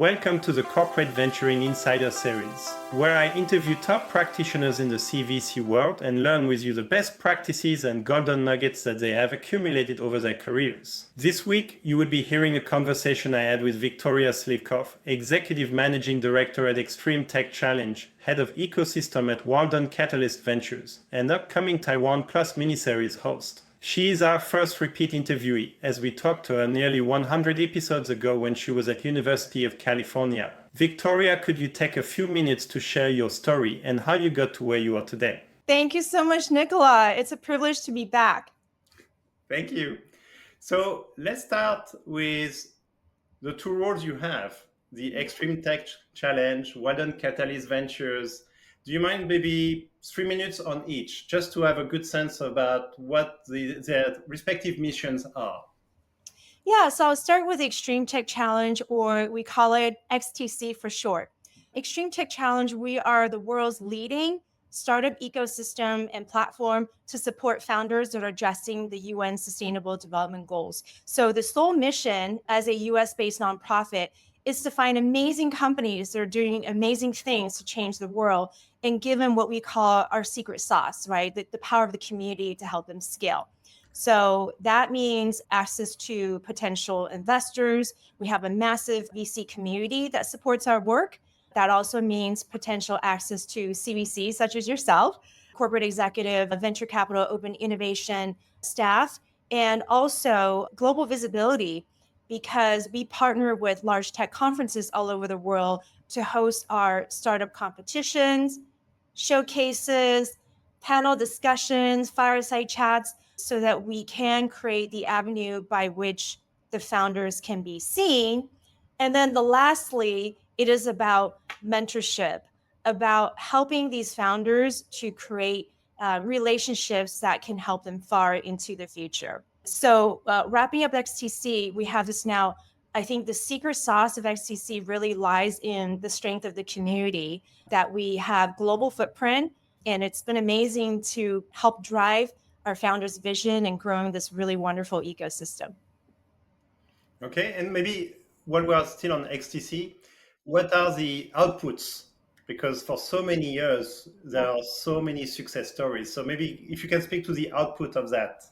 Welcome to the Corporate Venturing Insider Series, where I interview top practitioners in the CVC world and learn with you the best practices and golden nuggets that they have accumulated over their careers. This week, you will be hearing a conversation I had with Victoria Slivkoff, Executive Managing Director at Extreme Tech Challenge, Head of Ecosystem at Walden Catalyst Ventures, and upcoming Taiwan Plus miniseries host. She is our first repeat interviewee, as we talked to her nearly 100 episodes ago when she was at University of California. Victoria, could you take a few minutes to share your story and how you got to where you are today? Thank you so much, Nicola. It's a privilege to be back. Thank you. So let's start with the two roles you have, the Extreme Tech Challenge, Walden Catalyst Ventures. Do you mind maybe 3 minutes on each, just to have a good sense about what their respective missions are? Yeah, so I'll start with the Extreme Tech Challenge, or we call it XTC for short. Extreme Tech Challenge, we are the world's leading startup ecosystem and platform to support founders that are addressing the UN Sustainable Development Goals. So the sole mission as a US-based nonprofit is to find amazing companies that are doing amazing things to change the world and give them what we call our secret sauce, right? The power of the community to help them scale. So that means access to potential investors. We have a massive VC community that supports our work. That also means potential access to CVC, such as yourself, corporate executive, venture capital, open innovation staff, and also global visibility, because we partner with large tech conferences all over the world to host our startup competitions, showcases, panel discussions, fireside chats, so that we can create the avenue by which the founders can be seen. And then lastly, it is about mentorship, about helping these founders to create relationships that can help them far into the future. So wrapping up XTC, we have this now. I think the secret sauce of XTC really lies in the strength of the community, that we have global footprint, and it's been amazing to help drive our founders' vision and growing this really wonderful ecosystem. Okay, and maybe while we are still on XTC, what are the outputs? Because for so many years, there are so many success stories. So maybe if you can speak to the output of that.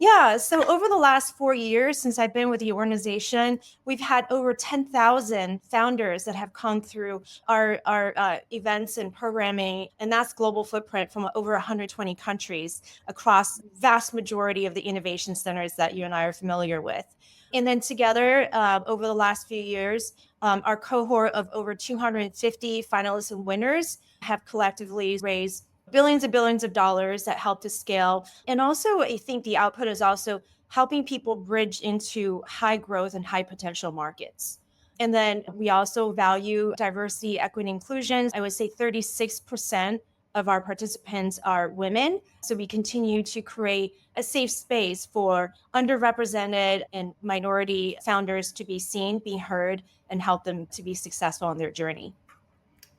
Yeah, so over the last 4 years since I've been with the organization, we've had over 10,000 founders that have come through our events and programming, and that's global footprint from over 120 countries across vast majority of the innovation centers that you and I are familiar with. And then together, over the last few years, our cohort of over 250 finalists and winners have collectively raised billions and billions of dollars that help to scale. And also, I think the output is also helping people bridge into high growth and high potential markets. And then we also value diversity, equity, inclusion. I would say 36% of our participants are women. So we continue to create a safe space for underrepresented and minority founders to be seen, be heard, and help them to be successful on their journey.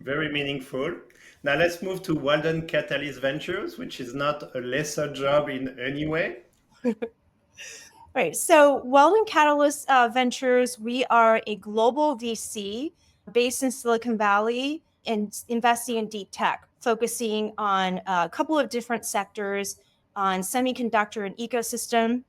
Very meaningful. Now let's move to Walden Catalyst Ventures, which is not a lesser job in any way. Right. So Walden Catalyst Ventures, we are a global VC based in Silicon Valley and investing in deep tech, focusing on a couple of different sectors, on semiconductor and ecosystem,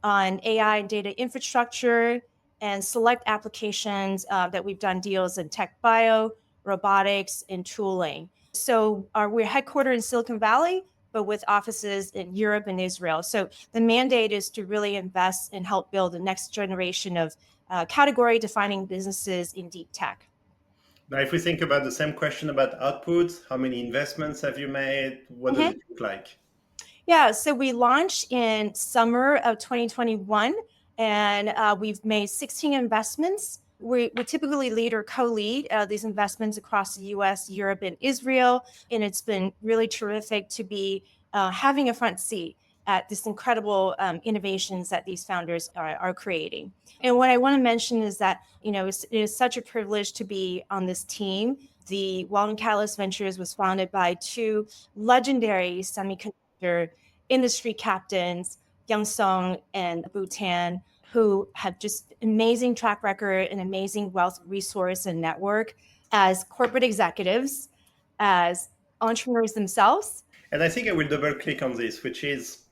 on AI and data infrastructure, and select applications that we've done deals in tech bio, robotics, and tooling. So we're headquartered in Silicon Valley, but with offices in Europe and Israel. So the mandate is to really invest and help build the next generation of category-defining businesses in deep tech. Now, if we think about the same question about outputs, how many investments have you made? What does it look like? Yeah, so we launched in summer of 2021, and we've made 16 investments. We typically lead or co-lead these investments across the US, Europe, and Israel. And it's been really terrific to be having a front seat at this incredible innovations that these founders are creating. And what I want to mention is that, it is such a privilege to be on this team. The Walden Catalyst Ventures was founded by two legendary semiconductor industry captains, Young Song and Bhutan, who have just amazing track record and amazing wealth resource and network as corporate executives, as entrepreneurs themselves. And I think I will double click on this, which is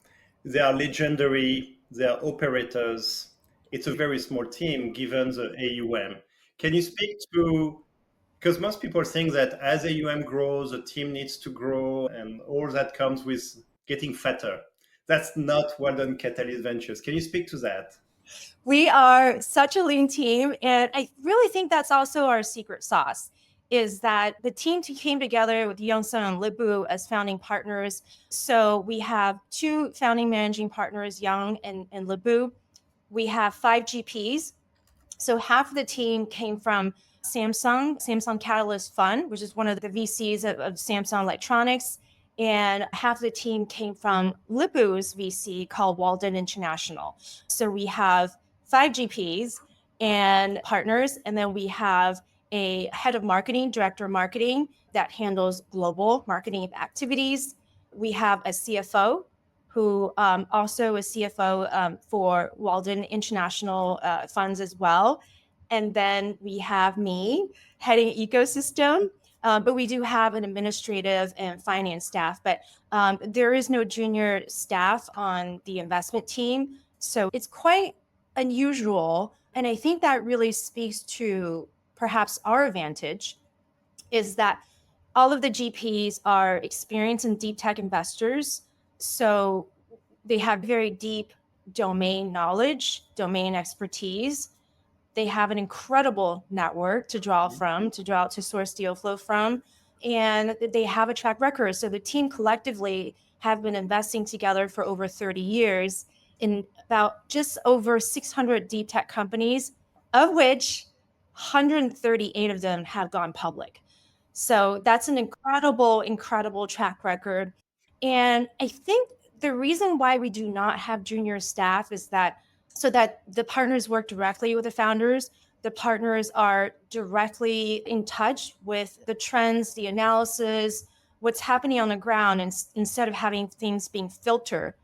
they are legendary, they are operators. It's a very small team given the AUM. Can you speak to, because most people think that as AUM grows, the team needs to grow and all that comes with getting fatter. That's not Walden Catalyst Ventures. Can you speak to that? We are such a lean team. And I really think that's also our secret sauce is that the team came together with Young-sun and Libu as founding partners. So we have two founding managing partners, Young and Libu. We have 5 GPs. So half of the team came from Samsung Catalyst Fund, which is one of the VCs of Samsung Electronics. And half of the team came from Lipu's VC called Walden International. So we have 5 GPs and partners, and then we have a head of marketing, director of marketing that handles global marketing activities. We have a CFO who also is CFO for Walden International Funds as well. And then we have me heading ecosystem, but we do have an administrative and finance staff, but there is no junior staff on the investment team. So it's quite unusual. And I think that really speaks to perhaps our advantage is that all of the GPs are experienced and deep tech investors. So they have very deep domain knowledge, domain expertise. They have an incredible network to draw from, to source deal flow from, and they have a track record. So the team collectively have been investing together for over 30 years in about just over 600 deep tech companies, of which 138 of them have gone public. So that's an incredible track record. And I think the reason why we do not have junior staff is that so that the partners work directly with the founders. The partners are directly in touch with the trends, the analysis, what's happening on the ground, and instead of having things being filtered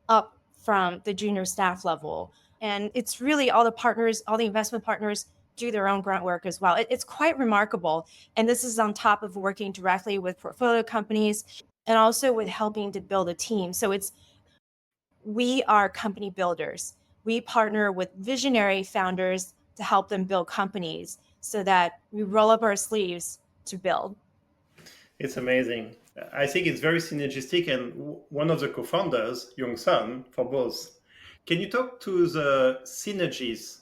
up from the junior staff level. And it's really all the partners, all the investment partners do their own grunt work as well. It's quite remarkable. And this is on top of working directly with portfolio companies and also with helping to build a team. So we are company builders. We partner with visionary founders to help them build companies so that we roll up our sleeves to build. It's amazing. I think it's very synergistic. And one of the co-founders, Young-sun, for both. Can you talk to the synergies?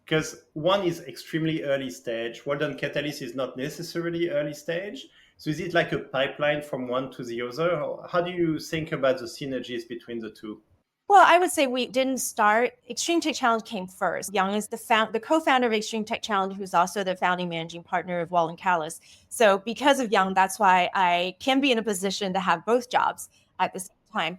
Because one is extremely early stage. Walden Catalyst is not necessarily early stage. So is it like a pipeline from one to the other? How do you think about the synergies between the two? Well, I would say we didn't start. Extreme Tech Challenge came first. Young is the co-founder of Extreme Tech Challenge, who's also the founding managing partner of Walden Catalyst. So because of Young, that's why I can be in a position to have both jobs at the same time.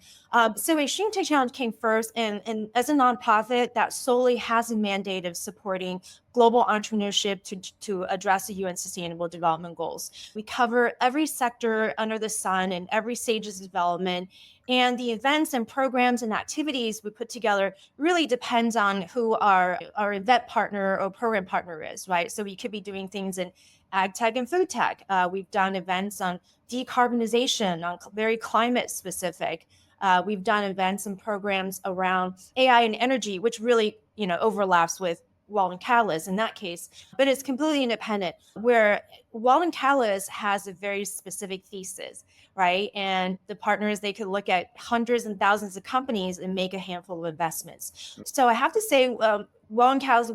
So Extreme Tech Challenge came first, and as a nonprofit that solely has a mandate of supporting global entrepreneurship to address the UN Sustainable Development Goals. We cover every sector under the sun and every stages of development. And the events and programs and activities we put together really depends on who our event partner or program partner is, right? So we could be doing things in ag tech and food tech. We've done events on decarbonization, on very climate specific. We've done events and programs around AI and energy, which really, overlaps with Walden Catalyst in that case, but it's completely independent. Where Walden Catalyst has a very specific thesis, right? And the partners, they could look at hundreds and thousands of companies and make a handful of investments. So I have to say, Walden Catalyst,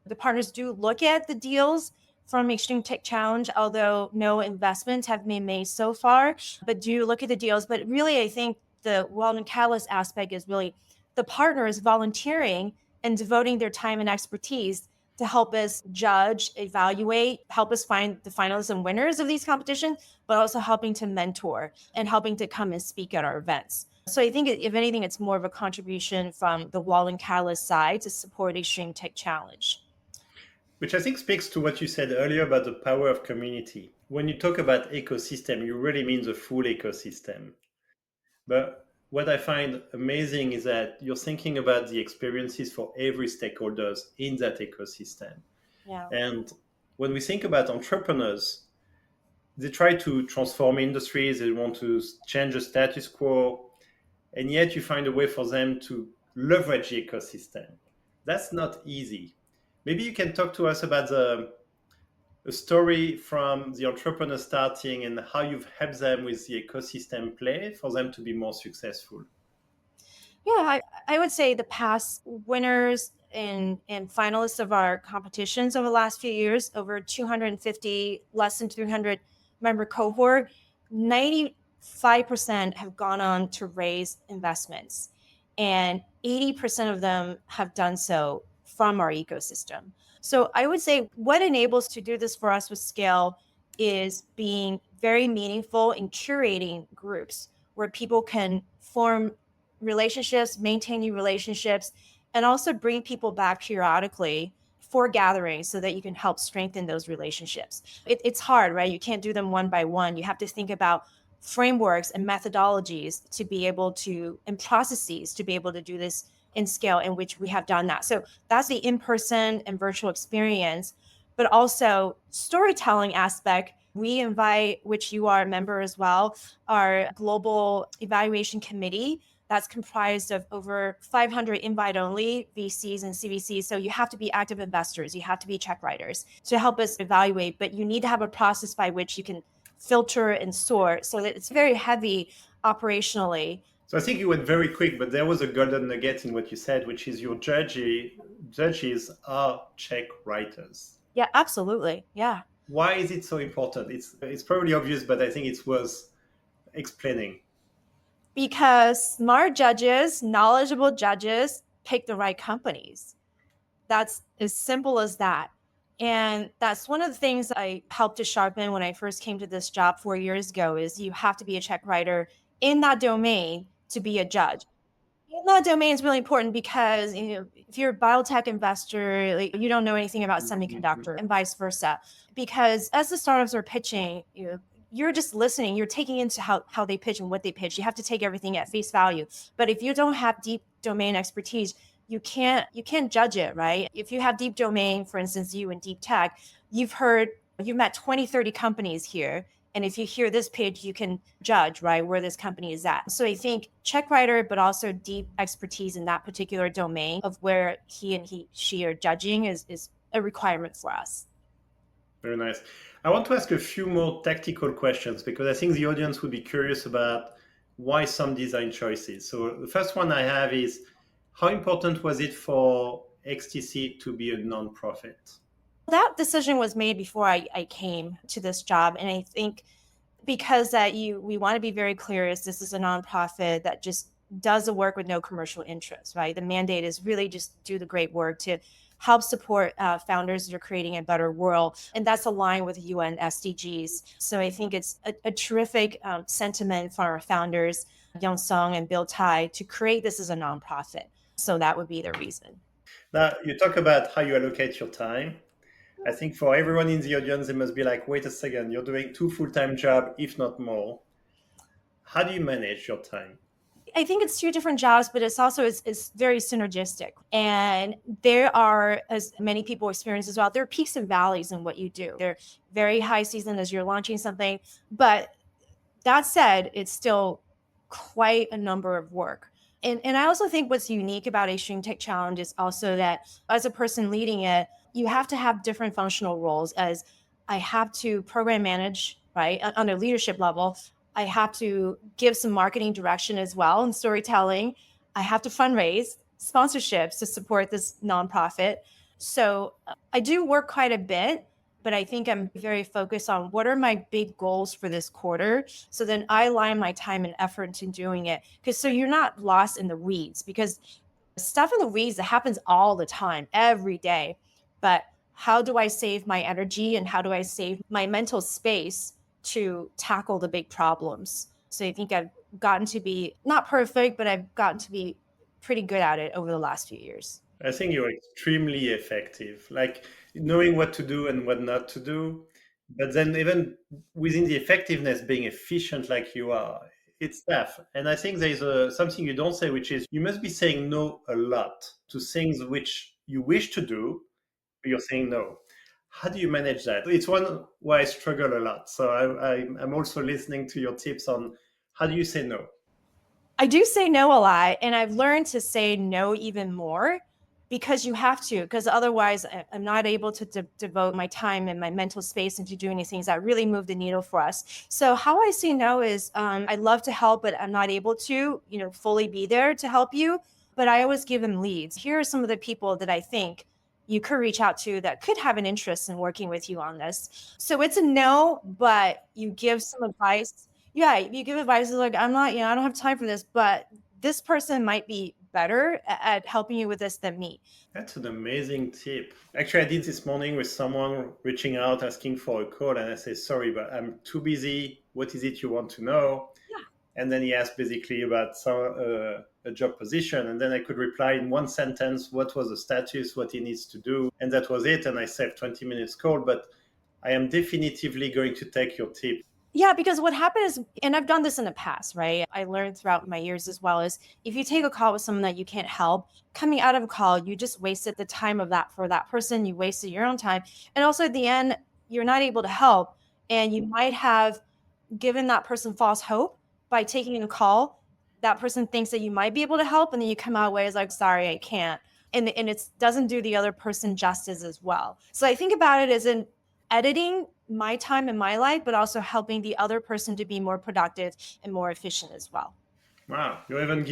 the partners do look at the deals from Extreme Tech Challenge, although no investments have been made so far, but do look at the deals. But really, I think the Walden Catalyst aspect is really the partners volunteering and devoting their time and expertise to help us judge, evaluate, help us find the finalists and winners of these competitions, but also helping to mentor and helping to come and speak at our events. So I think if anything, it's more of a contribution from the Walden Catalyst side to support Extreme Tech Challenge. Which I think speaks to what you said earlier about the power of community. When you talk about ecosystem, you really mean the full ecosystem. But what I find amazing is that you're thinking about the experiences for every stakeholders in that ecosystem. Yeah. And when we think about entrepreneurs, they try to transform industries, they want to change the status quo, and yet you find a way for them to leverage the ecosystem. That's not easy. Maybe you can talk to us about a story from the entrepreneur starting and how you've helped them with the ecosystem play for them to be more successful. Yeah, I would say the past winners and finalists of our competitions over the last few years, over 250, less than 300 member cohort, 95% have gone on to raise investments. And 80% of them have done so from our ecosystem. So I would say what enables to do this for us with scale is being very meaningful in curating groups where people can form relationships, maintain new relationships, and also bring people back periodically for gatherings so that you can help strengthen those relationships. It's hard, right? You can't do them one by one. You have to think about frameworks and methodologies to be able to, and processes to be able to do this in scale, in which we have done that. So that's the in-person and virtual experience, but also storytelling aspect. We invite, which you are a member as well, our global evaluation committee that's comprised of over 500 invite only VCs and CVCs. So you have to be active investors, you have to be check writers to help us evaluate, but you need to have a process by which you can filter and sort so that it's very heavy operationally. So I think you went very quick, but there was a golden nugget in what you said, which is your judges are check writers. Yeah, absolutely. Yeah. Why is it so important? It's probably obvious, but I think it's worth explaining. Because smart judges, knowledgeable judges pick the right companies. That's as simple as that. And that's one of the things I helped to sharpen when I first came to this job 4 years ago is you have to be a check writer in that domain to be a judge. In that domain is really important because if you're a biotech investor, like, you don't know anything about semiconductor and vice versa. Because as the startups are pitching, you're just listening, you're taking into how they pitch and what they pitch. You have to take everything at face value. But if you don't have deep domain expertise, you can't judge it, right? If you have deep domain, for instance, you in deep tech, you've met 20, 30 companies here. And if you hear this pitch, you can judge, right, where this company is at. So I think check writer, but also deep expertise in that particular domain of where she are judging is a requirement for us. Very nice. I want to ask a few more tactical questions because I think the audience would be curious about why some design choices. So the first one I have is how important was it for XTC to be a nonprofit? That decision was made before I came to this job. And I think because we want to be very clear is this is a nonprofit that just does the work with no commercial interest, right? The mandate is really just do the great work to help support founders that are creating a better world, and that's aligned with UN SDGs. So I think it's a terrific sentiment for our founders, Young Sung and Bill Tai, to create this as a nonprofit. So that would be the reason. Now, you talk about how you allocate your time. I think for everyone in the audience, they must be like, wait a second, you're doing two full-time jobs, if not more. How do you manage your time? I think it's two different jobs, but it's very synergistic. And there are, as many people experience as well, there are peaks and valleys in what you do. They're very high season as you're launching something. But that said, it's still quite a number of work. And I also think what's unique about Extreme Tech Challenge is also that as a person leading it, you have to have different functional roles. As I have to program manage, right, on a leadership level. I have to give some marketing direction as well and storytelling. I have to fundraise sponsorships to support this nonprofit. So I do work quite a bit, but I think I'm very focused on what are my big goals for this quarter. So then I align my time and effort into doing it. Because so you're not lost in the weeds, because stuff in the weeds that happens all the time, every day. But how do I save my energy and how do I save my mental space to tackle the big problems? So I think I've gotten to be not perfect, but I've gotten to be pretty good at it over the last few years. I think you're extremely effective, like knowing what to do and what not to do. But then, even within the effectiveness, being efficient like you are, It's tough. And I think there's something you don't say, which is you must be saying no a lot to things which you wish to do, but you're saying no. How do you manage that? It's one where I struggle a lot. So I'm also listening to your tips on how do you say no? I do say no a lot, and I've learned to say no even more because you have to, because otherwise I'm not able to devote my time and my mental space into doing these things that really move the needle for us. So how I say no is I'd love to help, but I'm not able to, fully be there to help you. But I always give them leads. Here are some of the people that I think you could reach out to that could have an interest in working with you on this. So it's a no, but you give some advice. Yeah, you give advice like, I'm not, I don't have time for this, but this person might be better at helping you with this than me. That's an amazing tip. Actually, I did this morning with someone reaching out asking for a call, and I say, sorry, but I'm too busy. What is it you want to know? Yeah. And then he asked basically about a job position, and then I could reply in one sentence what was the status, what he needs to do, and that was it. And I saved 20 minutes call, but I am definitively going to take your tip. Yeah, because what happened is, and I've done this in the past, right? I learned throughout my years as well, is if you take a call with someone that you can't help, coming out of a call, you just wasted the time of that for that person. You wasted your own time. And also at the end, you're not able to help. And you might have given that person false hope by taking a call. That person thinks that you might be able to help, and then you come out away as like, sorry, I can't. And it doesn't do the other person justice as well. So I think about it as in editing my time in my life, but also helping the other person to be more productive and more efficient as well. Wow, you even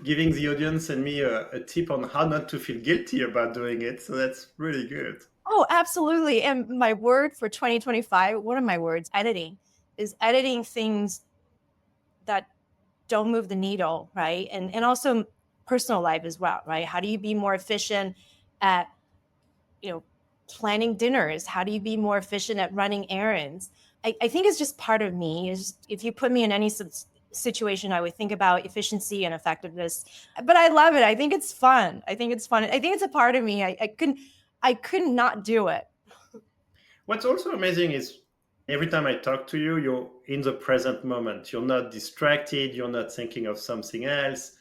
giving the audience and me a tip on how not to feel guilty about doing it. So that's really good. Oh, absolutely. And my word for 2025, one of my words, editing, is editing things that don't move the needle, right? And also personal life as well, right? How do you be more efficient at, planning dinners? How do you be more efficient at running errands? I think it's just part of me. Is if you put me in any situation, I would think about efficiency and effectiveness. But I love it. I think it's fun. I think it's fun. I think it's a part of me. I couldn't not do it. What's also amazing is every time I talk to you, you're in the present moment. You're not distracted. You're not thinking of something else.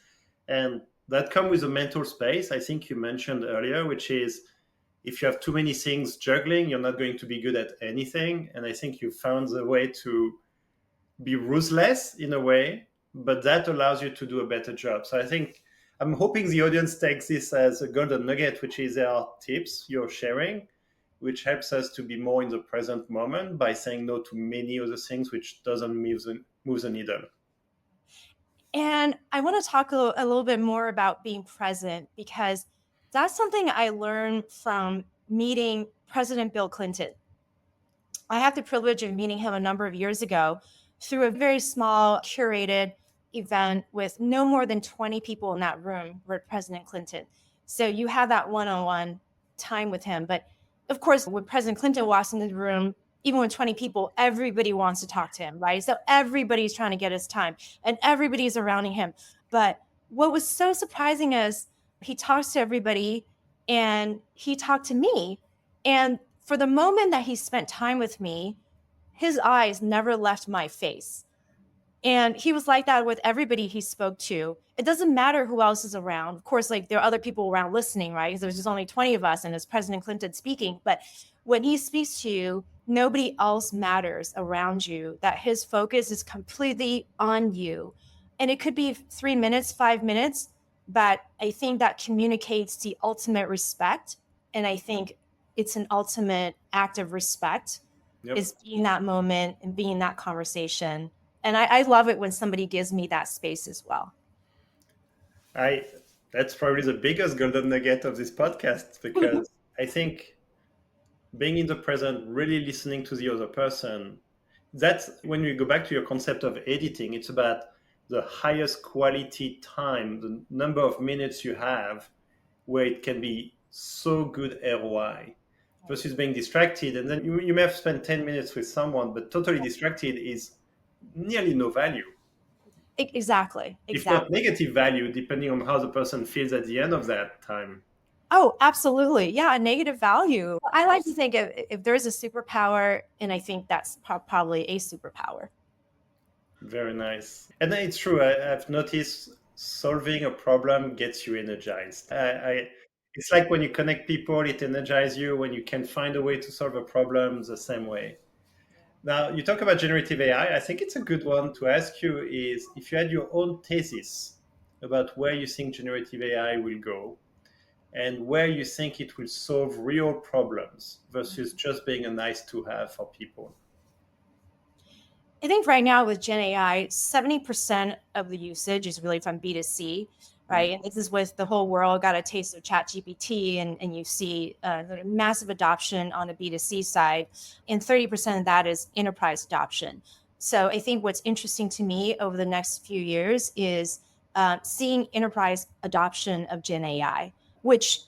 And that comes with a mental space, I think you mentioned earlier, which is if you have too many things juggling, you're not going to be good at anything. And I think you found the way to be ruthless in a way, but that allows you to do a better job. So I think I'm hoping the audience takes this as a golden nugget, which is there are tips you're sharing, which helps us to be more in the present moment by saying no to many other things, which doesn't move the needle. And I want to talk a little bit more about being present because that's something I learned from meeting President Bill Clinton. I had the privilege of meeting him a number of years ago through a very small curated event with no more than 20 people in that room with President Clinton. So you have that one-on-one time with him. But of course, when President Clinton walks into the room, even with 20 people, everybody wants to talk to him, right? So everybody's trying to get his time and everybody's surrounding him. But what was so surprising is he talks to everybody and he talked to me. And for the moment that he spent time with me, his eyes never left my face. And he was like that with everybody he spoke to. It doesn't matter who else is around. Of course, like there are other people around listening, right? Because there's just only 20 of us and it's President Clinton speaking. But when he speaks to you, nobody else matters around you, that his focus is completely on you. And it could be 3 minutes, 5 minutes, but I think that communicates the ultimate respect. And I think it's an ultimate act of respect. Yep. Is being that moment and being that conversation. And I love it when somebody gives me that space as well. That's probably the biggest golden nugget of this podcast because I think being in the present, really listening to the other person, that's when you go back to your concept of editing, it's about the highest quality time, the number of minutes you have where it can be so good ROI versus being distracted. And then you may have spent 10 minutes with someone, but totally distracted is nearly no value. Exactly. If not negative value, depending on how the person feels at the end of that time. Oh, absolutely. Yeah, a negative value. I like to think if there's a superpower, and I think that's probably a superpower. Very nice. And it's true. I've noticed solving a problem gets you energized. It's like when you connect people, it energizes you. When you can find a way to solve a problem, the same way. Now, you talk about generative AI. I think it's a good one to ask you is if you had your own thesis about where you think generative AI will go and where you think it will solve real problems versus just being a nice to have for people. I think right now with Gen AI, 70% of the usage is really from B2C, right? Mm. And this is with the whole world got a taste of Chat GPT, and you see the massive adoption on the B2C side, and 30% of that is enterprise adoption. So I think what's interesting to me over the next few years is seeing enterprise adoption of Gen AI, which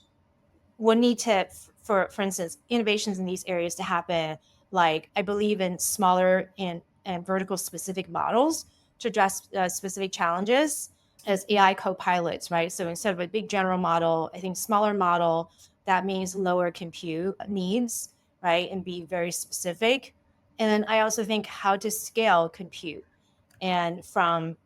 will need to, for instance, innovations in these areas to happen. Like I believe in smaller and vertical specific models to address specific challenges as AI co-pilots, right? So instead of a big general model, I think smaller model, that means lower compute needs, right? And be very specific. And then I also think how to scale compute, and from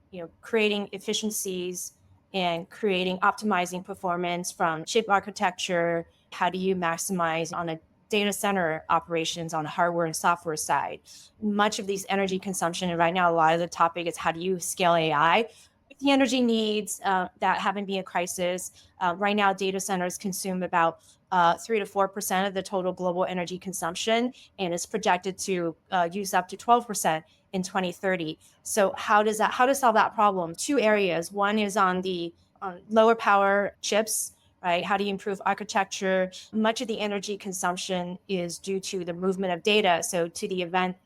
creating efficiencies and creating optimizing performance from chip architecture. How do you maximize on a data center operations on the hardware and software side? Much of these energy consumption, and right now a lot of the topic is how do you scale AI with the energy needs that haven't been a crisis. Right now data centers consume about 3 to 4% of the total global energy consumption, and it's projected to use up to 12% in 2030. So how to solve that problem? Two areas. One is on the lower power chips, right? How do you improve architecture? Much of the energy consumption is due to the movement of data. So to the extent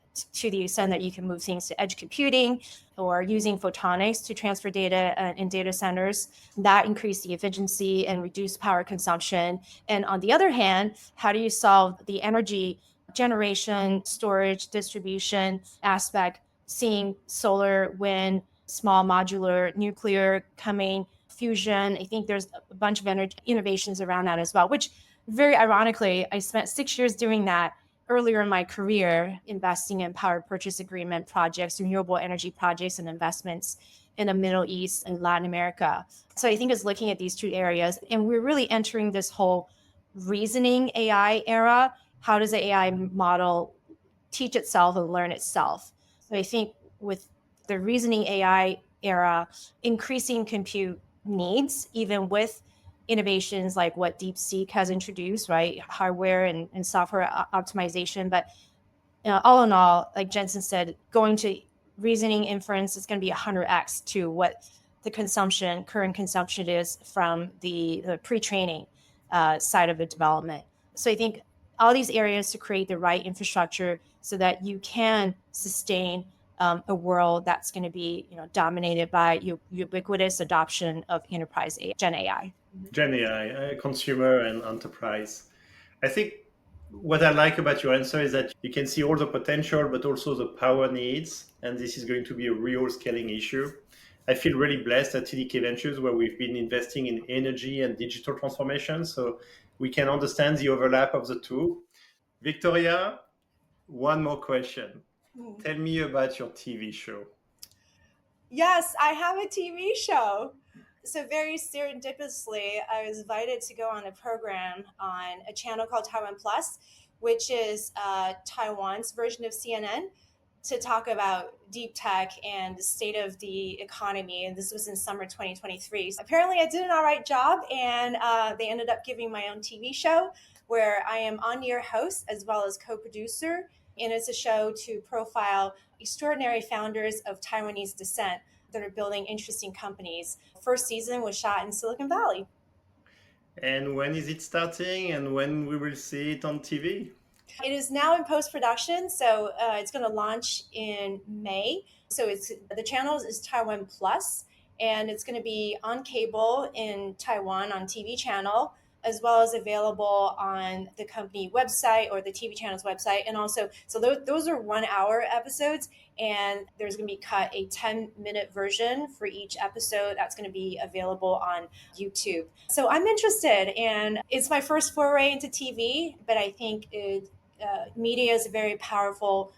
that you can move things to edge computing or using photonics to transfer data in data centers, that increase the efficiency and reduce power consumption. And on the other hand, how do you solve the energy generation, storage, distribution aspect, seeing solar, wind, small modular, nuclear coming, fusion? I think there's a bunch of innovations around that as well, which very ironically, I spent 6 years doing that earlier in my career, investing in power purchase agreement projects, renewable energy projects and investments in the Middle East and Latin America. So I think it's looking at these two areas, and we're really entering this whole reasoning AI era. How does the AI model teach itself and learn itself? So I think with the reasoning AI era, increasing compute needs, even with innovations like what DeepSeek has introduced, right? Hardware and software optimization. But all in all, like Jensen said, going to reasoning inference is going to be 100x to what the current consumption is from the pre-training side of the development. So I think all these areas to create the right infrastructure so that you can sustain a world that's going to be dominated by ubiquitous adoption of enterprise Gen AI. Gen AI, consumer and enterprise. I think what I like about your answer is that you can see all the potential, but also the power needs, and this is going to be a real scaling issue. I feel really blessed at TDK Ventures, where we've been investing in energy and digital transformation, so we can understand the overlap of the two. Victoria, one more question. Tell me about your TV show. Yes, I have a TV show. So very serendipitously, I was invited to go on a program on a channel called Taiwan Plus, which is Taiwan's version of CNN, to talk about deep tech and the state of the economy. And this was in summer 2023. So apparently, I did an all right job, and they ended up giving my own TV show where I am on-air host as well as co-producer. And it's a show to profile extraordinary founders of Taiwanese descent that are building interesting companies. First season was shot in Silicon Valley. And when is it starting and when we will see it on TV? It is now in post production, so it's going to launch in May. So the channel is Taiwan Plus, and it's going to be on cable in Taiwan on TV channel, as well as available on the company website or the TV channel's website. And also, so those are 1 hour episodes, and there's going to be cut a 10-minute version for each episode that's going to be available on YouTube. So I'm interested, and it's my first foray into TV, but I think media is a very powerful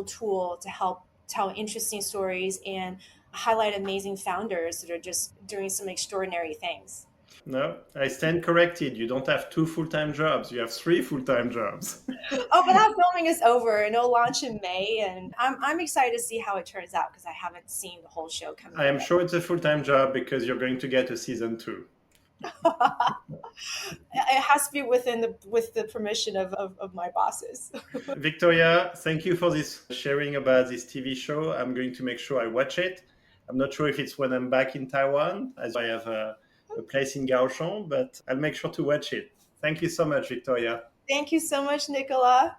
tool to help tell interesting stories and highlight amazing founders that are just doing some extraordinary things. No, I stand corrected. You don't have 2 full-time jobs. You have 3 full-time jobs. Oh, but that filming is over and it'll launch in May, and I'm excited to see how it turns out because I haven't seen the whole show come I out am yet. sure it's a full-time job because you're going to get a season 2. It has to be with the permission of my bosses. Victoria, thank you for this sharing about this TV show. I'm going to make sure I watch it. I'm not sure if it's when I'm back in Taiwan, as I have a place in Kaohsiung, but I'll make sure to watch it. Thank you so much, Victoria. Thank you so much, Nicola.